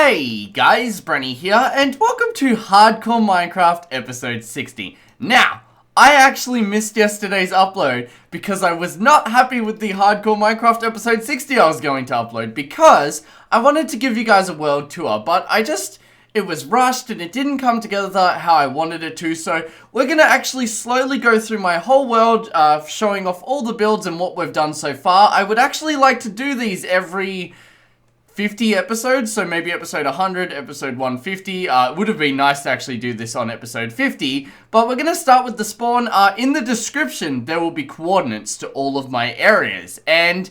Hey guys, Brenny here, and welcome to Hardcore Minecraft episode 60. Now, I actually missed yesterday's upload because I was not happy with the Hardcore Minecraft episode 60 I was going to upload because I wanted to give you guys a world tour, but it was rushed and it didn't come together how I wanted it to, so we're going to actually slowly go through my whole world, showing off all the builds and what we've done so far. I would actually like to do these every 50 episodes, so maybe episode 100, episode 150. It would have been nice to actually do this on episode 50, but we're going to start with the spawn. In the description, there will be coordinates to all of my areas, and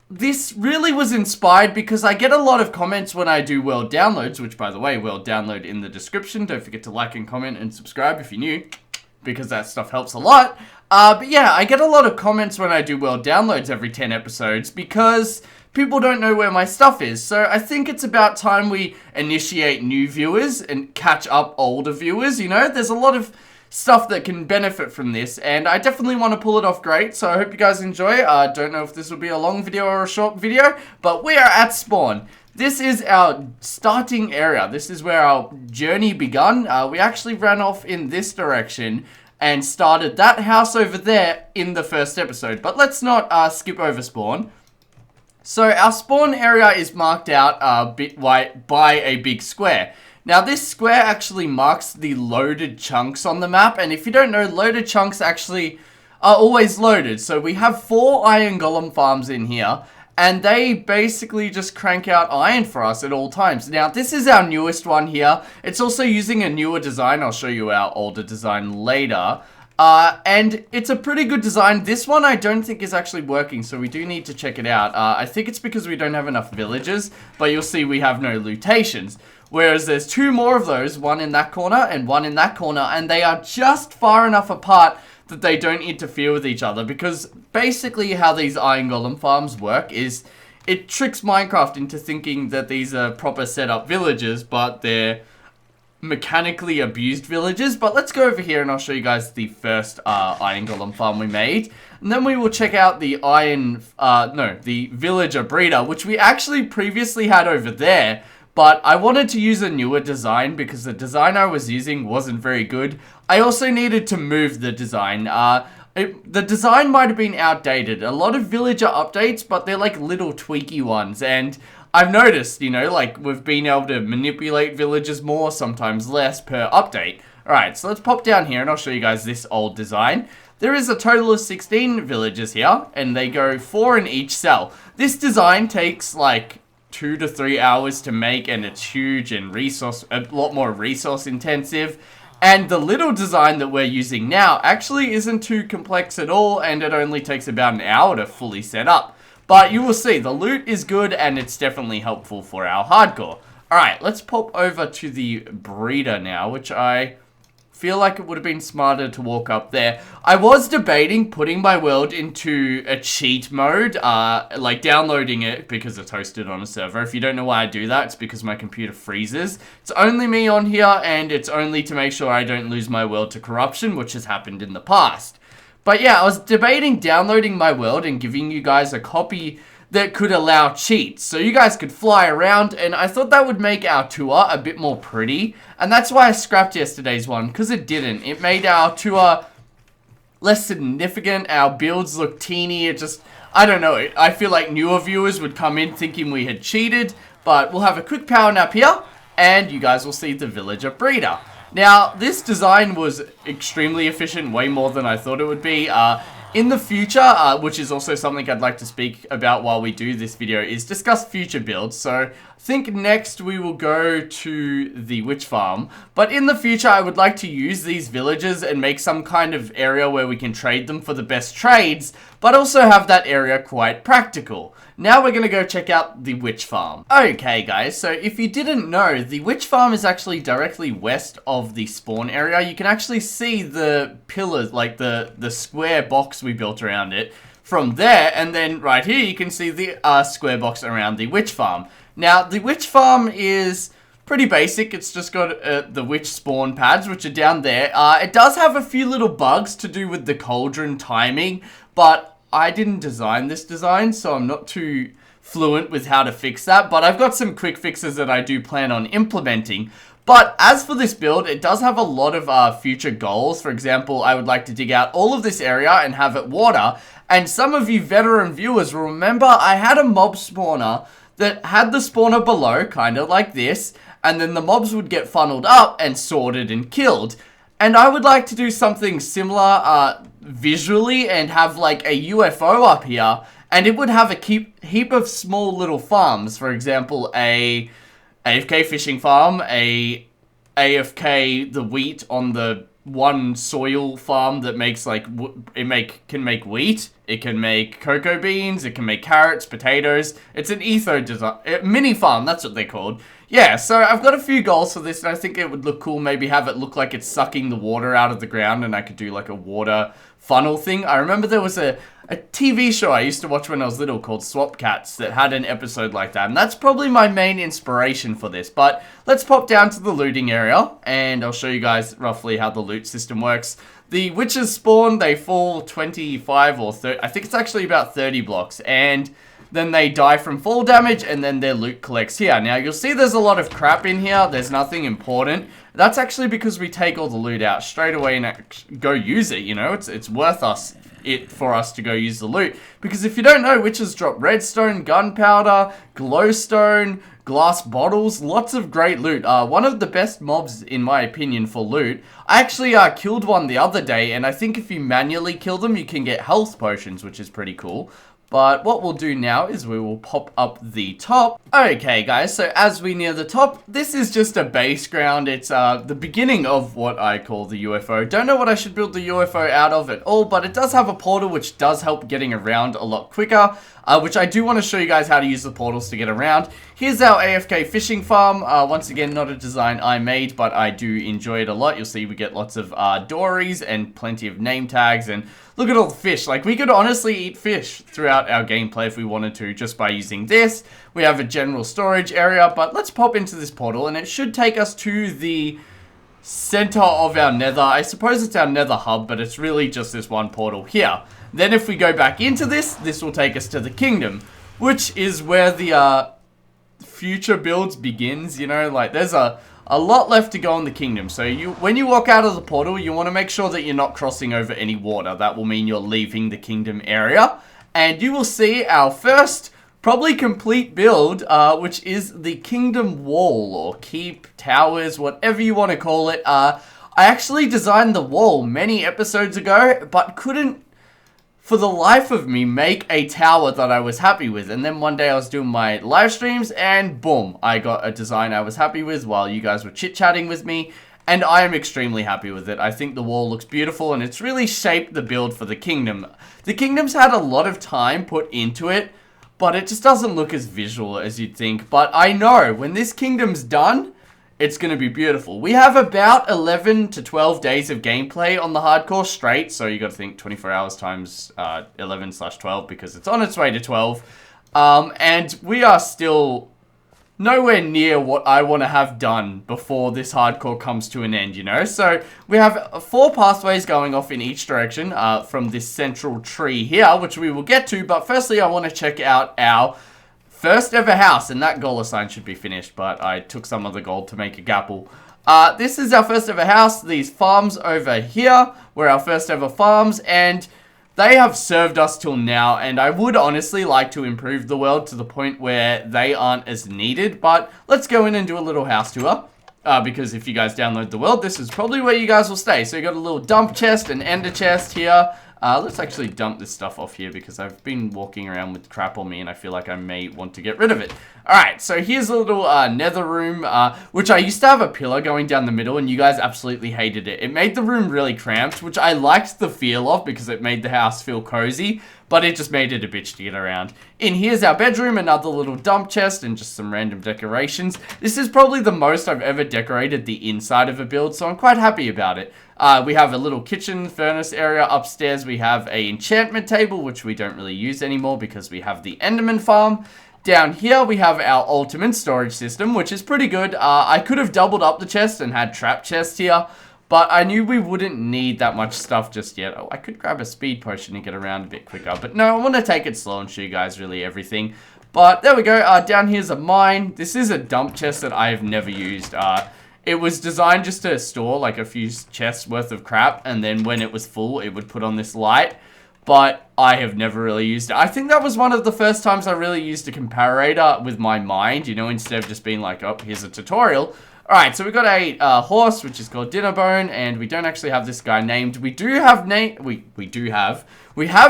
this really was inspired because I get a lot of comments when I do world downloads, which, by the way, world download in the description. Don't forget to like and comment and subscribe if you're new, because that stuff helps a lot. But yeah, I get a lot of comments when I do world downloads every 10 episodes because people don't know where my stuff is. So I think it's about time we initiate new viewers and catch up older viewers, you know? There's a lot of stuff that can benefit from this, and I definitely want to pull it off great, so I hope you guys enjoy. Don't know if this will be a long video or a short video, but we are at spawn. This is our starting area. This is where our journey begun. We actually ran off in this direction and started that house over there in the first episode, but let's not skip over spawn. So our spawn area is marked out by a big square. Now this square actually marks the loaded chunks on the map, and if you don't know, loaded chunks actually are always loaded. So we have 4 iron golem farms in here, and they basically just crank out iron for us at all times. Now this is our newest one here. It's also using a newer design. I'll show you our older design later. And it's a pretty good design. This one I don't think is actually working, so we do need to check it out. I think it's because we don't have enough villagers, but you'll see we have no lootations. Whereas there's 2 more of those, one in that corner and one in that corner, and they are just far enough apart that they don't interfere with each other, because basically how these iron golem farms work is it tricks Minecraft into thinking that these are proper setup villages, but they're mechanically abused villages. But let's go over here and I'll show you guys the first iron golem farm we made, and then we will check out the the villager breeder, which we actually previously had over there, but I wanted to use a newer design because the design I was using wasn't very good. I also needed to move the design. The design might have been outdated. A lot of villager updates, but they're like little tweaky ones, and I've noticed, you know, like we've been able to manipulate villagers more, sometimes less per update. Alright, so let's pop down here and I'll show you guys this old design. There is a total of 16 villagers here, and they go 4 in each cell. This design takes like 2 to 3 hours to make, and it's huge and a lot more resource intensive. And the little design that we're using now actually isn't too complex at all, and it only takes about an hour to fully set up. But you will see, the loot is good, and it's definitely helpful for our hardcore. Alright, let's pop over to the breeder now, which I feel like it would have been smarter to walk up there. I was debating putting my world into a cheat mode, like downloading it because it's hosted on a server. If you don't know why I do that, it's because my computer freezes. It's only me on here, and it's only to make sure I don't lose my world to corruption, which has happened in the past. But yeah, I was debating downloading my world and giving you guys a copy that could allow cheats, so you guys could fly around, and I thought that would make our tour a bit more pretty, and that's why I scrapped yesterday's one, because it didn't. It made our tour less significant, our builds look teeny, I don't know, I feel like newer viewers would come in thinking we had cheated, but we'll have a quick power nap here, and you guys will see the villager breeder. Now, this design was extremely efficient, way more than I thought it would be. In the future, which is also something I'd like to speak about while we do this video, is discuss future builds. So I think next we will go to the witch farm. But in the future, I would like to use these villages and make some kind of area where we can trade them for the best trades, but also have that area quite practical. Now we're going to go check out the witch farm. Okay guys, so if you didn't know, the witch farm is actually directly west of the spawn area. You can actually see the pillars, like the square box we built around it from there, and then right here you can see the square box around the witch farm. Now the witch farm is pretty basic. It's just got the witch spawn pads, which are down there. It does have a few little bugs to do with the cauldron timing, but I didn't design this design, so I'm not too fluent with how to fix that, but I've got some quick fixes that I do plan on implementing. But as for this build, it does have a lot of future goals. For example, I would like to dig out all of this area and have it water. And some of you veteran viewers will remember I had a mob spawner that had the spawner below, kind of like this, and then the mobs would get funneled up and sorted and killed. And I would like to do something similar visually and have like a UFO up here, and it would have a heap of small little farms. For example, a AFK fishing farm, a AFK the wheat on the one soil farm that makes like can make wheat, it can make cocoa beans, it can make carrots, potatoes. It's an etho design, mini farm, that's what they're called. Yeah, so I've got a few goals for this, and I think it would look cool. Maybe have it look like it's sucking the water out of the ground, and I could do like a water funnel thing. I remember there was a TV show I used to watch when I was little called Swap Cats that had an episode like that, and that's probably my main inspiration for this. But let's pop down to the looting area, and I'll show you guys roughly how the loot system works. The witches spawn, they fall 25 or 30, I think it's actually about 30 blocks, and then they die from fall damage, and then their loot collects here. Now, you'll see there's a lot of crap in here. There's nothing important. That's actually because we take all the loot out straight away and go use it, you know? It's worth it for us to go use the loot. Because if you don't know, witches drop redstone, gunpowder, glowstone, glass bottles, lots of great loot. One of the best mobs, in my opinion, for loot. I actually killed one the other day, and I think if you manually kill them, you can get health potions, which is pretty cool. But what we'll do now is we will pop up the top. Okay, guys, so as we near the top, this is just a base ground. It's the beginning of what I call the UFO. Don't know what I should build the UFO out of at all, but it does have a portal which does help getting around a lot quicker, which I do want to show you guys how to use the portals to get around. Here's our AFK fishing farm. Once again, not a design I made, but I do enjoy it a lot. You'll see we get lots of dories and plenty of name tags, and look at all the fish. Like, we could honestly eat fish throughout our gameplay if we wanted to, just by using this. We have a general storage area, but let's pop into this portal, and it should take us to the center of our nether. I suppose it's our nether hub, but it's really just this one portal here. Then if we go back into this will take us to the kingdom, which is where the future builds begins, you know? Like, there's a lot left to go in the kingdom. So when you walk out of the portal, you want to make sure that you're not crossing over any water. That will mean you're leaving the kingdom area. And you will see our first, probably complete build, which is the kingdom wall, or keep, towers, whatever you want to call it. I actually designed the wall many episodes ago, but couldn't, for the life of me, make a tower that I was happy with. And then one day I was doing my live streams, and boom, I got a design I was happy with while you guys were chit-chatting with me, and I am extremely happy with it. I think the wall looks beautiful, and it's really shaped the build for the kingdom. The kingdom's had a lot of time put into it, but it just doesn't look as visual as you'd think. But I know, when this kingdom's done, it's going to be beautiful. We have about 11 to 12 days of gameplay on the hardcore straight. So you got to think 24 hours times 11/12, because it's on its way to 12. And we are still nowhere near what I want to have done before this hardcore comes to an end, you know? So we have 4 pathways going off in each direction from this central tree here, which we will get to. But firstly, I want to check out our first ever house, and that goal sign should be finished, but I took some of the gold to make a gapple. This is our first ever house. These farms over here were our first ever farms, and they have served us till now, and I would honestly like to improve the world to the point where they aren't as needed. But let's go in and do a little house tour, because if you guys download the world, this is probably where you guys will stay. So you got a little dump chest, an ender chest here. Let's actually dump this stuff off here, because I've been walking around with crap on me and I feel like I may want to get rid of it. Alright, so here's a little nether room, which I used to have a pillar going down the middle, and you guys absolutely hated it. It made the room really cramped, which I liked the feel of because it made the house feel cozy, but it just made it a bitch to get around. In here's our bedroom, another little dump chest, and just some random decorations. This is probably the most I've ever decorated the inside of a build, so I'm quite happy about it. We have a little kitchen furnace area. Upstairs we have a enchantment table, which we don't really use anymore because we have the Enderman farm. Down here we have our ultimate storage system, which is pretty good. I could have doubled up the chest and had trap chests here, but I knew we wouldn't need that much stuff just yet. Oh, I could grab a speed potion and get around a bit quicker, but no, I want to take it slow and show you guys really everything. But there we go. Down here's a mine. This is a dump chest that I have never used. It was designed just to store like a few chests worth of crap, and then when it was full, it would put on this light. But I have never really used it. I think that was one of the first times I really used a comparator with my mind, you know, instead of just being like, oh, here's a tutorial. Alright, so we got a horse, which is called Dinnerbone, and we don't actually have this guy named. We have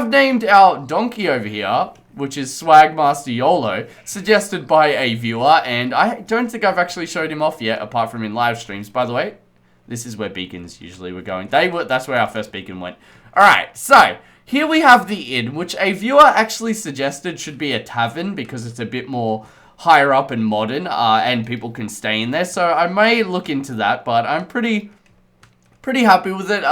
named our donkey over here, which is Swagmaster YOLO, suggested by a viewer, and I don't think I've actually showed him off yet, apart from in live streams. By the way, this is where beacons usually were going. That's where our first beacon went. Alright, so here we have the inn, which a viewer actually suggested should be a tavern because it's a bit more higher up and modern, and people can stay in there. So I may look into that, but I'm pretty happy with it.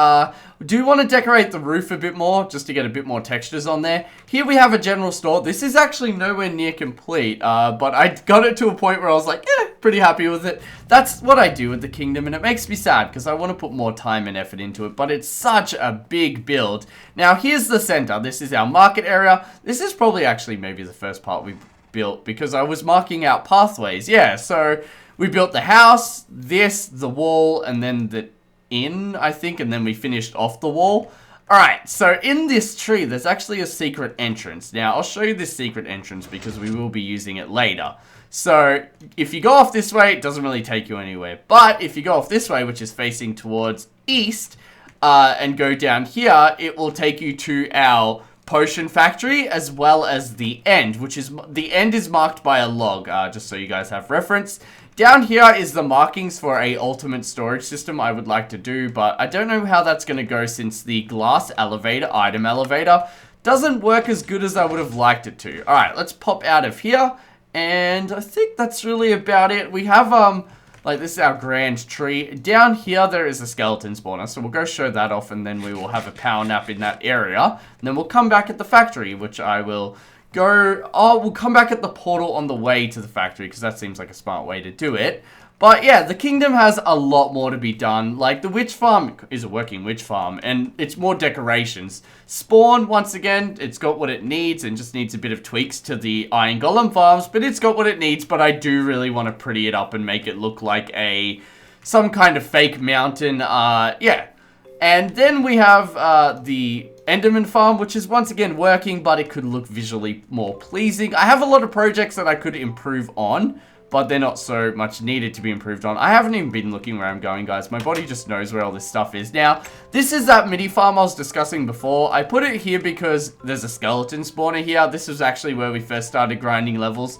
Do want to decorate the roof a bit more, just to get a bit more textures on there. Here we have a general store. This is actually nowhere near complete, but I got it to a point where I was like, yeah, pretty happy with it. That's what I do with the kingdom, and it makes me sad, because I want to put more time and effort into it, but it's such a big build. Now, here's the center. This is our market area. This is probably actually maybe the first part we built, because I was marking out pathways. Yeah, so we built the house, the wall, and then the inn, I think, and then we finished off the wall. Alright, so in this tree, there's actually a secret entrance. Now, I'll show you this secret entrance because we will be using it later. So, if you go off this way, it doesn't really take you anywhere. But, if you go off this way, which is facing towards east, and go down here, it will take you to our potion factory, as well as the end, which is, the end is marked by a log, just so you guys have reference. Down here is the markings for a ultimate storage system I would like to do, but I don't know how that's going to go since the glass elevator, item elevator, doesn't work as good as I would have liked it to. Alright, let's pop out of here, and I think that's really about it. We have, like, this is our grand tree. Down here, there is a skeleton spawner, so we'll go show that off, and then we will have a power nap in that area. And then we'll come back at the factory, which I will go... Oh, we'll come back at the portal on the way to the factory, because that seems like a smart way to do it. But yeah, the kingdom has a lot more to be done. Like, the witch farm is a working witch farm, and it's more decorations. Spawn, once again, it's got what it needs, and just needs a bit of tweaks to the iron golem farms, but it's got what it needs. But I do really want to pretty it up and make it look like some kind of fake mountain. Yeah. And then we have the Enderman farm, which is once again working, but it could look visually more pleasing. I have a lot of projects that I could improve on, but they're not so much needed to be improved on. I haven't even been looking where I'm going, guys. My body just knows where all this stuff is. Now, this is that mini farm I was discussing before. I put it here because there's a skeleton spawner here. This was actually where we first started grinding levels,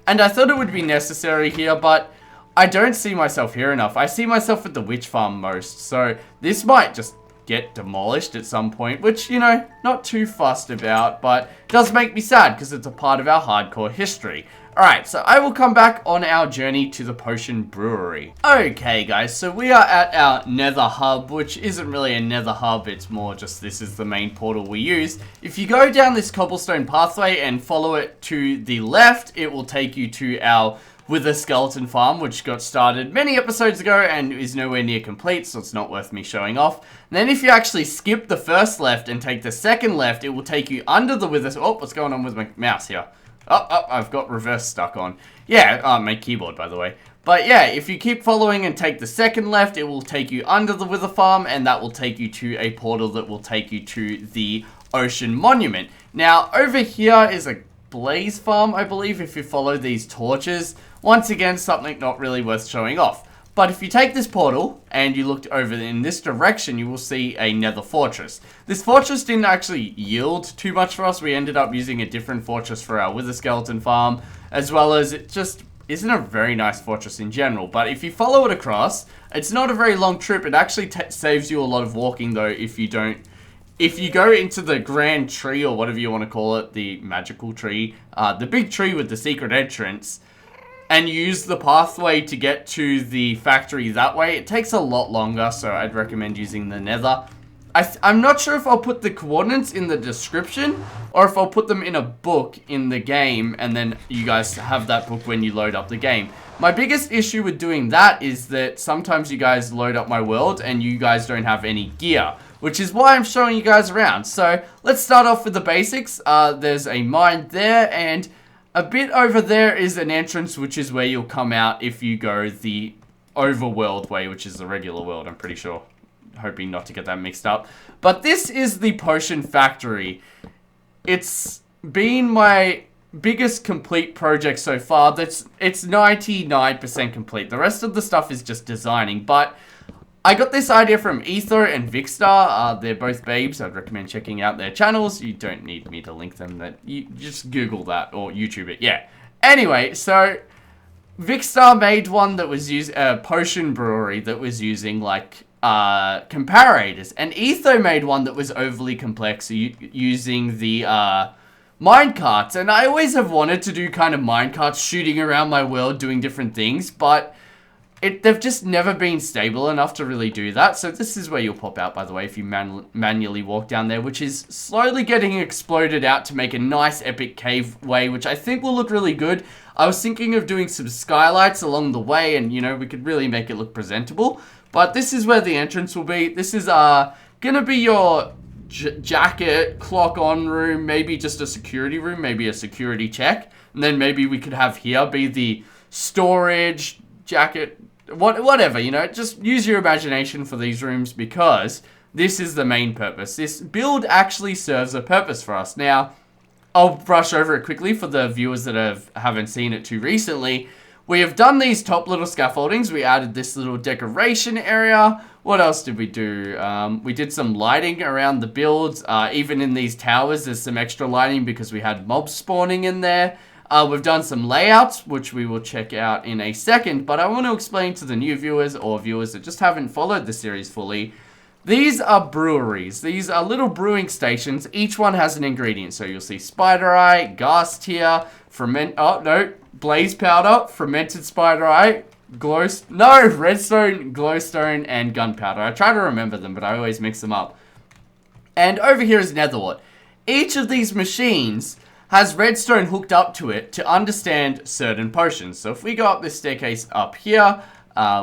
and I thought it would be necessary here, but I don't see myself here enough. I see myself at the witch farm most, so this might just get demolished at some point, which, you know, not too fussed about, but does make me sad because it's a part of our hardcore history. Alright, so I will come back on our journey to the potion brewery. Okay guys, so we are at our nether hub, which isn't really a nether hub, it's more just this is the main portal we use. If you go down this cobblestone pathway and follow it to the left, it will take you to our Wither skeleton farm, which got started many episodes ago and is nowhere near complete, so it's not worth me showing off. And then if you actually skip the first left and take the second left, it will take you under the wither. Oh, what's going on with my mouse here? Oh, I've got reverse stuck on. Yeah, my keyboard, by the way. But yeah, if you keep following and take the second left, it will take you under the wither farm, and that will take you to a portal that will take you to the ocean monument. Now, over here is a blaze farm, I believe, if you follow these torches. Once again, something not really worth showing off. But if you take this portal and you look over in this direction, you will see a nether fortress. This fortress didn't actually yield too much for us. We ended up using a different fortress for our wither skeleton farm, as well as it just isn't a very nice fortress in general. But if you follow it across, it's not a very long trip. It actually saves you a lot of walking, though, if you don't... If you go into the grand tree, or whatever you want to call it, the magical tree, the big tree with the secret entrance, and use the pathway to get to the factory that way, it takes a lot longer, so I'd recommend using the nether. I'm not sure if I'll put the coordinates in the description, or if I'll put them in a book in the game, and then you guys have that book when you load up the game. My biggest issue with doing that is that sometimes you guys load up my world, and you guys don't have any gear, which is why I'm showing you guys around. So, let's start off with the basics. There's a mine there, and a bit over there is an entrance, which is where you'll come out if you go the overworld way, which is the regular world, I'm pretty sure. Hoping not to get that mixed up. But this is the potion factory. It's been my biggest complete project so far. It's 99% complete. The rest of the stuff is just designing, but I got this idea from Etho and Vicstar. They're both babes. I'd recommend checking out their channels. You don't need me to link them. You just Google that or YouTube it. Yeah. Anyway, so Vicstar made one that was a potion brewery that was using like comparators, and Etho made one that was overly complex using the minecarts. And I always have wanted to do kind of minecarts shooting around my world doing different things, but they've just never been stable enough to really do that. So this is where you'll pop out, by the way, if you manually walk down there, which is slowly getting exploded out to make a nice epic cave way, which I think will look really good. I was thinking of doing some skylights along the way, and, you know, we could really make it look presentable. But this is where the entrance will be. This is gonna be your jacket, clock on room, maybe just a security room, maybe a security check. And then maybe we could have here be the storage, jacket, whatever, you know, just use your imagination for these rooms, because this is the main purpose. This build actually serves a purpose for us. Now, I'll brush over it quickly for the viewers that haven't seen it too recently. We have done these top little scaffoldings. We added this little decoration area. What else did we do? We did some lighting around the builds. Even in these towers, there's some extra lighting because we had mobs spawning in there. We've done some layouts, which we will check out in a second, but I want to explain to the new viewers or viewers that just haven't followed the series fully. These are breweries. These are little brewing stations. Each one has an ingredient. So you'll see spider eye, gas tier, blaze powder, fermented spider eye, redstone, glowstone, and gunpowder. I try to remember them, but I always mix them up. And over here is netherwort. Each of these machines has redstone hooked up to it to understand certain potions. So if we go up this staircase up here,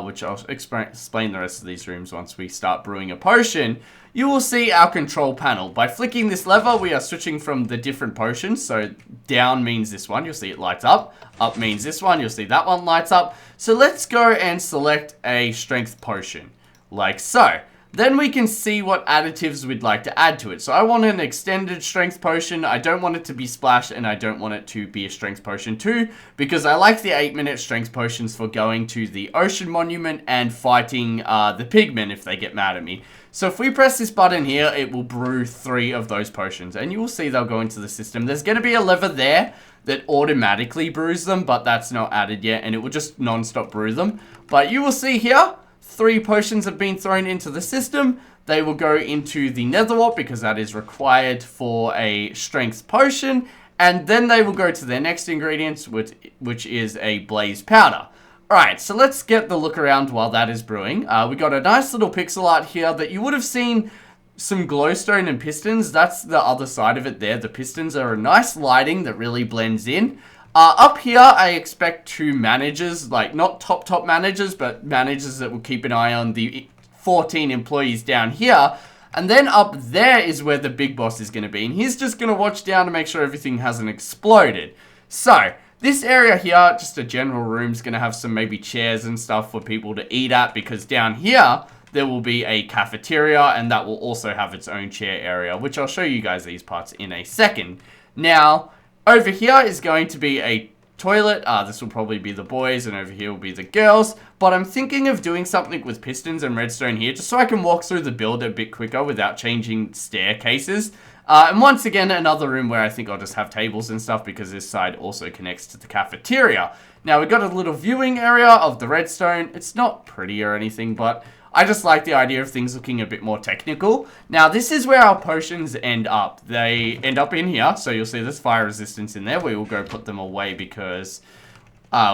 which I'll explain the rest of these rooms once we start brewing a potion, you will see our control panel. By flicking this lever, we are switching from the different potions. So down means this one, you'll see it lights up. Up means this one, you'll see that one lights up. So let's go and select a strength potion, like so. Then we can see what additives we'd like to add to it. So I want an extended strength potion. I don't want it to be splash, and I don't want it to be a strength potion too, because I like the 8-minute strength potions for going to the ocean monument and fighting the pigmen if they get mad at me. So if we press this button here, it will brew 3 of those potions, and you will see they'll go into the system. There's going to be a lever there that automatically brews them, but that's not added yet, and it will just non-stop brew them. But you will see here, 3 potions have been thrown into the system. They will go into the netherwort because that is required for a strength potion. And then they will go to their next ingredients, which is a blaze powder. Alright, so let's get the look around while that is brewing. We got a nice little pixel art here that you would have seen some glowstone and pistons. That's the other side of it there. The pistons are a nice lighting that really blends in. Up here, I expect 2 managers, like not top managers, but managers that will keep an eye on the 14 employees down here. And then up there is where the big boss is going to be. And he's just going to watch down to make sure everything hasn't exploded. So, this area here, just a general room, is going to have some maybe chairs and stuff for people to eat at. Because down here, there will be a cafeteria, and that will also have its own chair area, which I'll show you guys these parts in a second. Now, over here is going to be a toilet. This will probably be the boys, and over here will be the girls. But I'm thinking of doing something with pistons and redstone here, just so I can walk through the build a bit quicker without changing staircases. And once again, another room where I think I'll just have tables and stuff, because this side also connects to the cafeteria. Now, we've got a little viewing area of the redstone. It's not pretty or anything, but I just like the idea of things looking a bit more technical. Now, this is where our potions end up. They end up in here, so you'll see there's fire resistance in there. We will go put them away because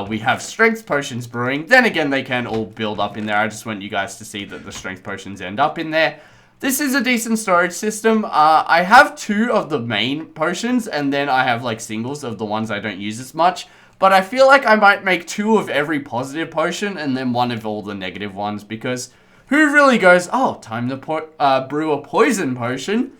we have strength potions brewing. Then again, they can all build up in there. I just want you guys to see that the strength potions end up in there. This is a decent storage system. I have 2 of the main potions, and then I have like singles of the ones I don't use as much. But I feel like I might make 2 of every positive potion, and then 1 of all the negative ones, because who really goes, oh, time to brew a poison potion?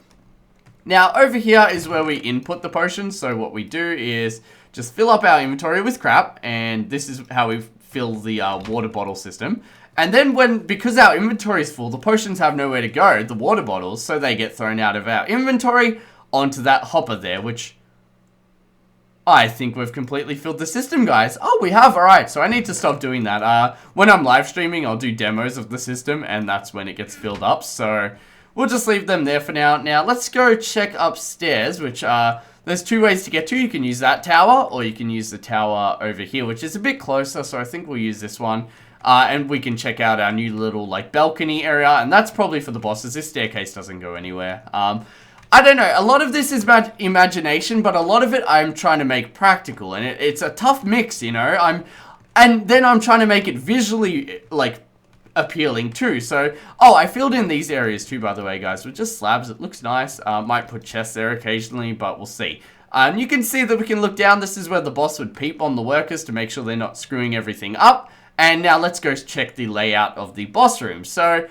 Now, over here is where we input the potions. So what we do is just fill up our inventory with crap, and this is how we fill the water bottle system. And then because our inventory is full, the potions have nowhere to go, the water bottles, so they get thrown out of our inventory onto that hopper there, which I think we've completely filled the system, guys. Oh, we have. All right, so I need to stop doing that. When I'm live streaming, I'll do demos of the system, and that's when it gets filled up. So we'll just leave them there for now. Now, let's go check upstairs, which there's two ways to get to. You can use that tower, or you can use the tower over here, which is a bit closer, so I think we'll use this one. And we can check out our new little, like, balcony area, and that's probably for the bosses. This staircase doesn't go anywhere. I don't know, a lot of this is about imagination, but a lot of it I'm trying to make practical, and it's a tough mix, you know. And then I'm trying to make it visually, like, appealing too. So, oh, I filled in these areas too, by the way, guys, with just slabs. It looks nice. Might put chests there occasionally, but we'll see. You can see that we can look down. This is where the boss would peep on the workers to make sure they're not screwing everything up. And now let's go check the layout of the boss room. So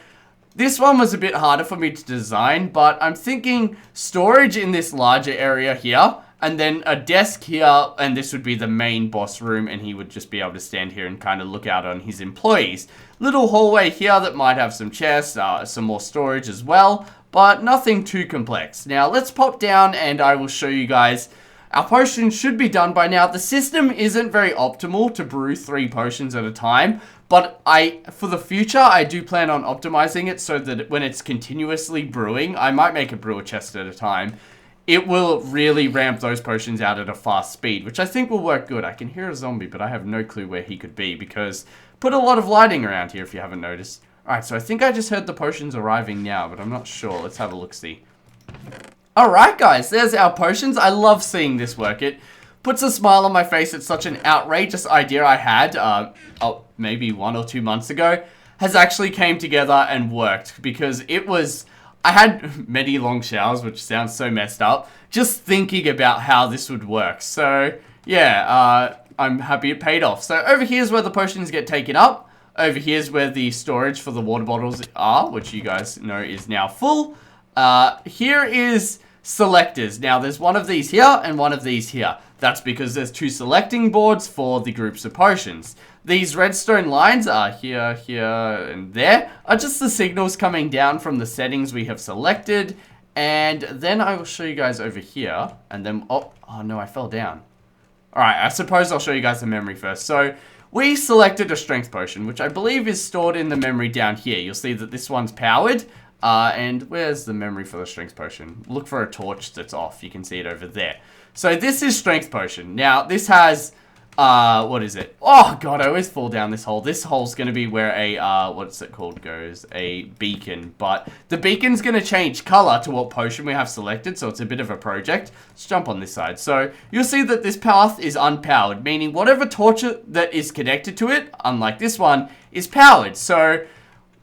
this one was a bit harder for me to design, but I'm thinking storage in this larger area here, and then a desk here, and this would be the main boss room, and he would just be able to stand here and kind of look out on his employees. Little hallway here that might have some chests, some more storage as well, but nothing too complex. Now let's pop down and I will show you guys. Our potions should be done by now. The system isn't very optimal to brew 3 potions at a time, but for the future, I do plan on optimizing it so that when it's continuously brewing, I might make a brewer chest at a time. It will really ramp those potions out at a fast speed, which I think will work good. I can hear a zombie, but I have no clue where he could be because put a lot of lighting around here if you haven't noticed. Alright, so I think I just heard the potions arriving now, but I'm not sure. Let's have a look-see. Alright guys, there's our potions. I love seeing this work. It puts a smile on my face. It's such an outrageous idea I had, maybe 1 or 2 months ago, has actually came together and worked because I had many long showers, which sounds so messed up, just thinking about how this would work. So, yeah, I'm happy it paid off. So over here's where the potions get taken up. Over here's where the storage for the water bottles are, which you guys know is now full. Here is selectors. Now, there's one of these here and one of these here. That's because there's 2 selecting boards for the groups of potions. These redstone lines are here, here, and there, are just the signals coming down from the settings we have selected. And then I will show you guys over here, and then, oh no, I fell down. Alright, I suppose I'll show you guys the memory first. So, we selected a strength potion, which I believe is stored in the memory down here. You'll see that this one's powered. And where's the memory for the strength potion? Look for a torch that's off. You can see it over there. So this is strength potion. Now, this has, what is it? Oh, God, I always fall down this hole. This hole's going to be where a, what's it called, goes? A beacon. But the beacon's going to change color to what potion we have selected, so it's a bit of a project. Let's jump on this side. So you'll see that this path is unpowered, meaning whatever torch that is connected to it, unlike this one, is powered. So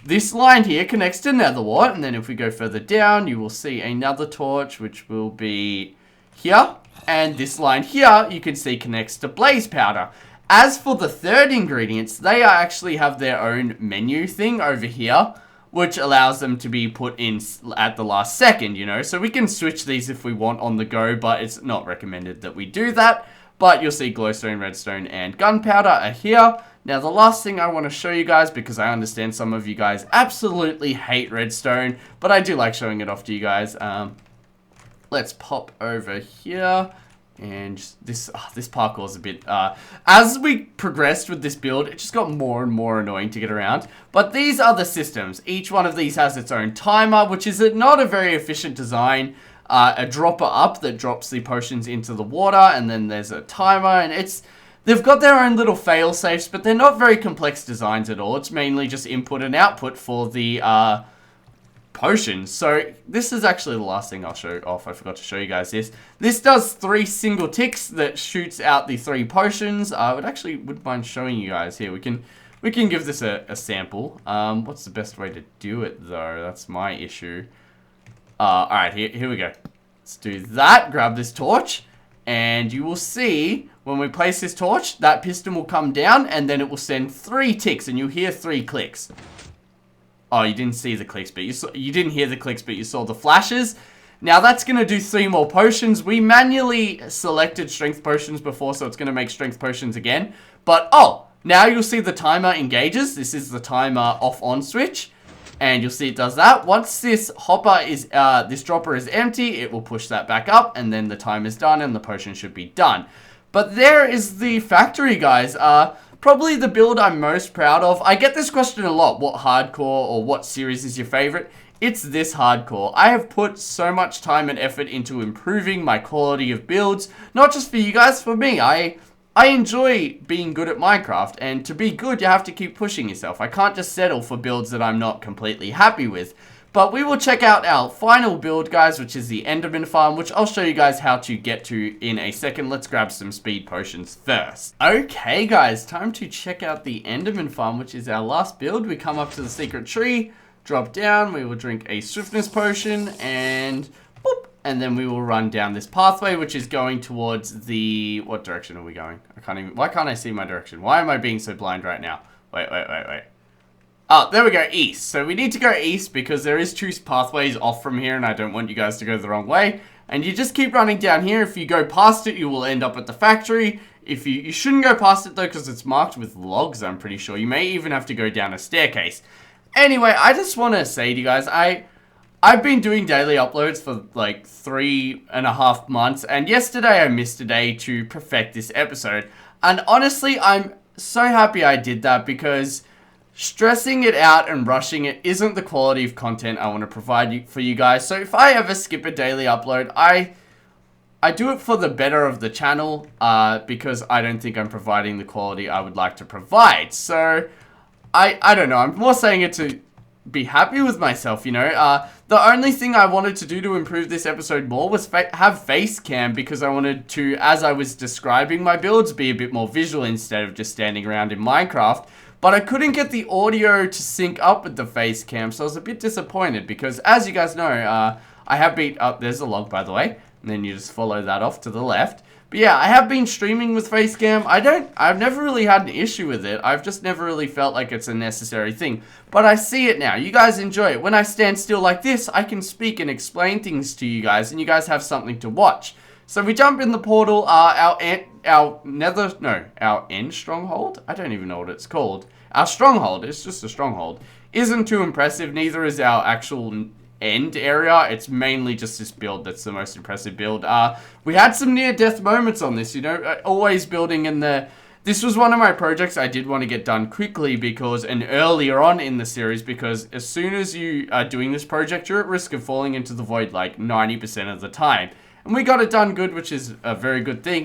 this line here connects to netherwort, and then if we go further down, you will see another torch, which will be here. And this line here, you can see connects to blaze powder. As for the third ingredients, they actually have their own menu thing over here, which allows them to be put in at the last second, you know. So we can switch these if we want on the go, but it's not recommended that we do that. But you'll see glowstone, redstone, and gunpowder are here. Now, the last thing I want to show you guys, because I understand some of you guys absolutely hate redstone, but I do like showing it off to you guys. Let's pop over here, and this parkour is a bit, as we progressed with this build, it just got more and more annoying to get around. But these are the systems. Each one of these has its own timer, which is not a very efficient design. A dropper up that drops the potions into the water, and then there's a timer, and they've got their own little fail safes, but they're not very complex designs at all. It's mainly just input and output for the potions. So this is actually the last thing I'll show off. I forgot to show you guys this. This does 3 single ticks that shoots out the 3 potions. I wouldn't mind showing you guys here. We can give this a sample. What's the best way to do it though? That's my issue. Alright, here we go. Let's do that. Grab this torch, and you will see when we place this torch, that piston will come down, and then it will send 3 ticks, and you'll hear 3 clicks. Oh, you didn't see the clicks, but you didn't hear the clicks, but you saw the flashes. Now that's going to do 3 more potions. We manually selected strength potions before, so it's going to make strength potions again. But, oh, now you'll see the timer engages. This is the timer off-on switch. And you'll see it does that. Once this this dropper is empty, it will push that back up, and then the time is done, and the potion should be done. But there is the factory, guys. Probably the build I'm most proud of. I get this question a lot. What hardcore or what series is your favorite? It's this hardcore. I have put so much time and effort into improving my quality of builds. Not just for you guys, for me. I enjoy being good at Minecraft, and to be good, you have to keep pushing yourself. I can't just settle for builds that I'm not completely happy with. But we will check out our final build, guys, which is the Enderman farm, which I'll show you guys how to get to in a second. Let's grab some speed potions first. Okay, guys, time to check out the Enderman farm, which is our last build. We come up to the secret tree, drop down, we will drink a swiftness potion, and boop. And then we will run down this pathway, which is going towards the... What direction are we going? I can't even... Why can't I see my direction? Why am I being so blind right now? Wait. Oh, there we go, east. So we need to go east because there is 2 pathways off from here, and I don't want you guys to go the wrong way. And you just keep running down here. If you go past it, you will end up at the factory. If you shouldn't go past it, though, because it's marked with logs, I'm pretty sure. You may even have to go down a staircase. Anyway, I just want to say to you guys, I've been doing daily uploads for like 3.5 months, and yesterday I missed a day to perfect this episode. And honestly, I'm so happy I did that because stressing it out and rushing it isn't the quality of content I want to provide for you guys. So if I ever skip a daily upload, I do it for the better of the channel because I don't think I'm providing the quality I would like to provide. So I don't know, I'm more saying it to be happy with myself, you know. The only thing I wanted to do to improve this episode more was have face cam, because I wanted to, as I was describing my builds, be a bit more visual instead of just standing around in Minecraft. But I couldn't get the audio to sync up with the face cam, so I was a bit disappointed because, as you guys know, I have been... Oh, there's a log, by the way. And then you just follow that off to the left. But yeah, I have been streaming with face cam. I've never really had an issue with it. I've just never really felt like it's a necessary thing. But I see it now. You guys enjoy it. When I stand still like this, I can speak and explain things to you guys, and you guys have something to watch. So we jump in the portal. Our end stronghold? I don't even know what it's called. Our stronghold, it's just a stronghold, isn't too impressive. Neither is our actual end area. It's mainly just this build that's the most impressive build. We had some near-death moments on this, you know, always building in the... This was one of my projects I did want to get done quickly because, and earlier on in the series, because as soon as you are doing this project, you're at risk of falling into the void like 90% of the time. And we got it done good, which is a very good thing.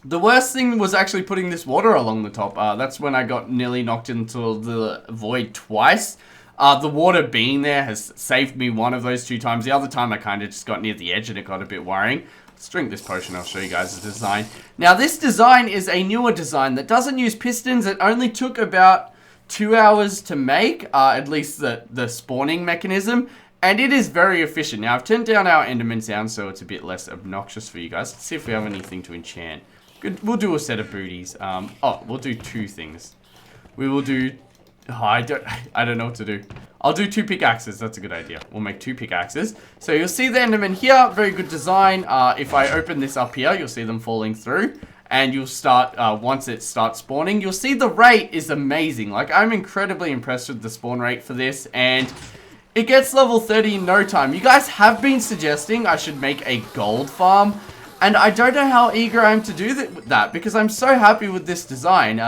The worst thing was actually putting this water along the top. That's when I got nearly knocked into the void twice. The water being there has saved me one of those 2 times. The other time I kind of just got near the edge and it got a bit worrying. Let's drink this potion. I'll show you guys the design. Now this design is a newer design that doesn't use pistons. It only took about 2 hours to make, at least the spawning mechanism. And it is very efficient. Now I've turned down our Enderman sound so it's a bit less obnoxious for you guys. Let's see if we have anything to enchant. Good. We'll do a set of booties. We'll do 2 things. We will do... Oh, I don't know what to do. I'll do 2 pickaxes. That's a good idea. We'll make 2 pickaxes. So you'll see the Enderman here. Very good design. If I open this up here, you'll see them falling through. And you'll start, once it starts spawning, you'll see the rate is amazing. Like, I'm incredibly impressed with the spawn rate for this. And it gets level 30 in no time. You guys have been suggesting I should make a gold farm. And I don't know how eager I am to do that because I'm so happy with this design.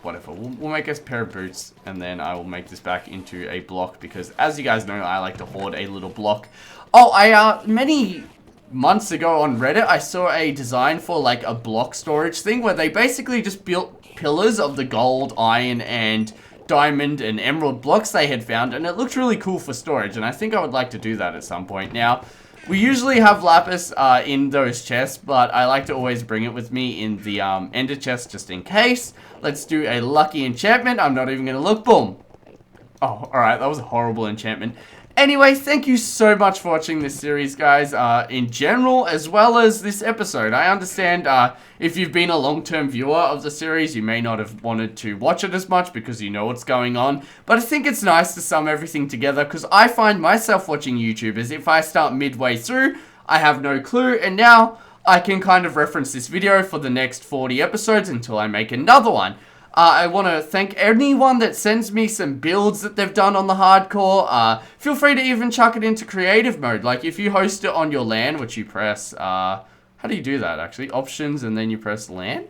Whatever, we'll make a pair of boots and then I will make this back into a block because, as you guys know, I like to hoard a little block. Oh, many months ago on Reddit, I saw a design for like a block storage thing where they basically just built pillars of the gold, iron, and diamond and emerald blocks they had found, and it looked really cool for storage, and I think I would like to do that at some point. Now, we usually have lapis in those chests, but I like to always bring it with me in the ender chest just in case. Let's do a lucky enchantment. I'm not even going to look. Boom. Oh, alright, that was a horrible enchantment. Anyway, thank you so much for watching this series, guys, in general, as well as this episode. I understand, if you've been a long-term viewer of the series, you may not have wanted to watch it as much because you know what's going on, but I think it's nice to sum everything together, because I find myself watching YouTube as if I start midway through, I have no clue, and now I can kind of reference this video for the next 40 episodes until I make another one. I want to thank anyone that sends me some builds that they've done on the hardcore. Feel free to even chuck it into creative mode. Like, if you host it on your LAN, which you press, how do you do that, actually? Options, and then you press LAN?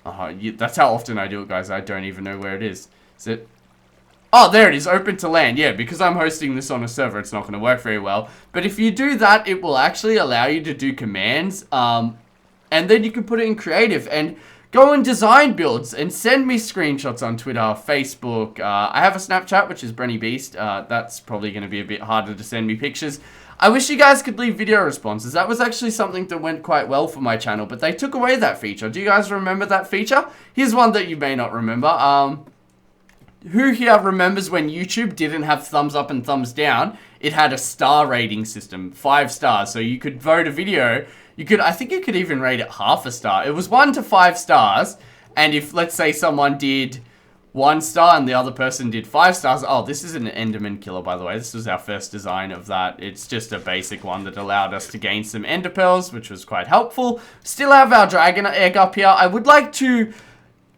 That's how often I do it, guys. I don't even know where it is. Is it? Oh, there it is, open to LAN. Yeah, because I'm hosting this on a server, it's not going to work very well. But if you do that, it will actually allow you to do commands, and then you can put it in creative, and go and design builds and send me screenshots on Twitter, Facebook. I have a Snapchat, which is BrenyBeast. That's probably going to be a bit harder to send me pictures. I wish you guys could leave video responses. That was actually something that went quite well for my channel, but they took away that feature. Do you guys remember that feature? Here's one that you may not remember. Who here remembers when YouTube didn't have thumbs up and thumbs down? It had a star rating system, 5 stars. So you could vote a video. I think you could even rate it half a star. It was 1 to 5 stars. And if, let's say, someone did 1 star and the other person did 5 stars. Oh, this is an Enderman killer, by the way. This was our first design of that. It's just a basic one that allowed us to gain some ender pearls, which was quite helpful. Still have our dragon egg up here. I would like to...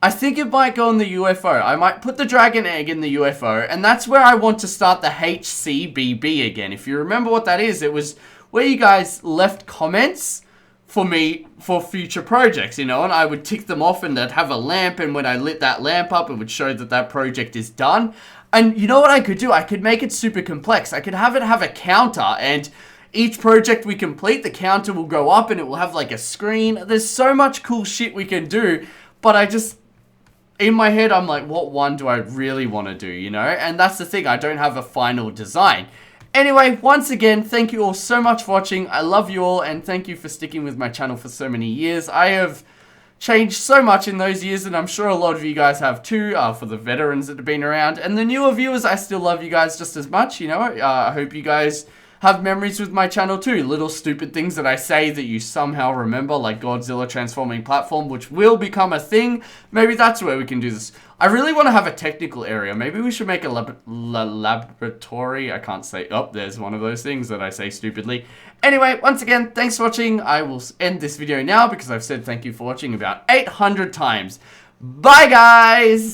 I think it might go in the UFO. I might put the dragon egg in the UFO, and that's where I want to start the HCBB again. If you remember what that is, it was where you guys left comments for me for future projects, you know, and I would tick them off, and they'd have a lamp, and when I lit that lamp up, it would show that that project is done. And you know what I could do? I could make it super complex. I could have it have a counter, and each project we complete, the counter will go up, and it will have like a screen. There's so much cool shit we can do, but I just... in my head, I'm like, what one do I really want to do, you know? And that's the thing, I don't have a final design. Anyway, once again, thank you all so much for watching. I love you all, and thank you for sticking with my channel for so many years. I have changed so much in those years, and I'm sure a lot of you guys have too, for the veterans that have been around. And the newer viewers, I still love you guys just as much, you know? I hope you guys have memories with my channel too. Little stupid things that I say that you somehow remember, like Godzilla transforming platform, which will become a thing. Maybe that's where we can do this. I really want to have a technical area. Maybe we should make a laboratory. I can't say. Oh, there's one of those things that I say stupidly. Anyway, once again, thanks for watching. I will end this video now because I've said thank you for watching about 800 times. Bye, guys!